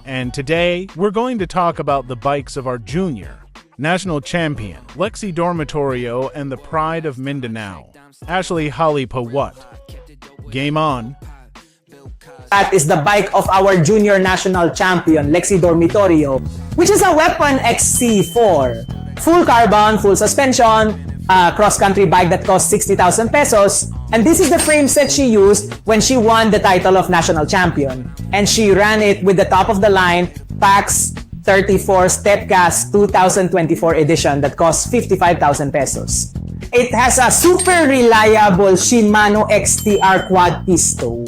And today, we're going to talk about the bikes of our junior national champion, Lexi Dormitorio, and the pride of Mindanao, Ashley Halipawat. Game on. That is the bike of our junior national champion, Lexi Dormitorio, which is a Weapon XC4. Full carbon, full suspension, cross-country bike that costs 60,000 pesos. And this is the frame set she used when she won the title of national champion. And she ran it with the top-of-the-line PAX 34 Stepcast 2024 edition that costs 55,000 pesos. It has a super reliable Shimano XTR quad pisto,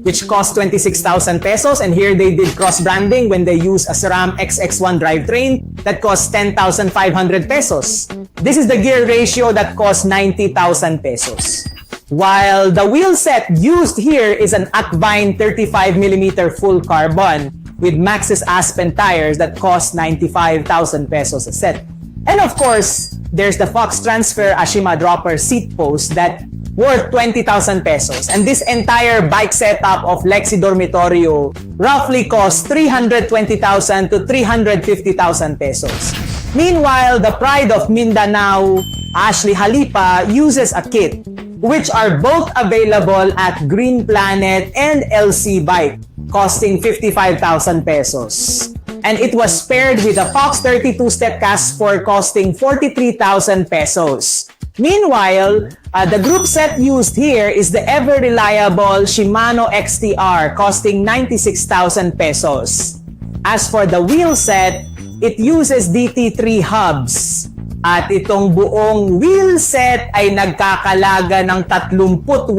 which costs 26,000 pesos. And here they did cross-branding when they use a SRAM XX1 drivetrain that costs 10,500 pesos. This is the gear ratio that costs 90,000 pesos. While the wheel set used here is an Akvine 35mm full carbon with Maxxis Aspen tires that cost 95,000 pesos a set. And of course, there's the Fox Transfer Ashima dropper seat post that worth 20,000 pesos. And this entire bike setup of Lexi Dormitorio roughly costs 320,000 to 350,000 pesos. Meanwhile, the pride of Mindanao, Ashley Halipa, uses a kit which are both available at Green Planet and LC Bike, costing 55,000 pesos. And it was paired with a Fox 32 Stepcast 4 costing 43,000 pesos. Meanwhile, the group set used here is the ever-reliable Shimano XTR costing 96,000 pesos. As for the wheel set, it uses DT3 hubs. At itong buong wheel set ay nagkakalaga ng 38,000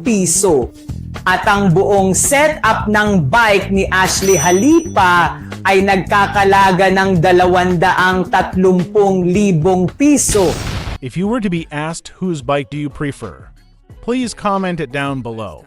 piso. At ang buong setup ng bike ni Ashley Halipa ay nagkakalaga ng 230,000 piso. If you were to be asked whose bike do you prefer, please comment it down below.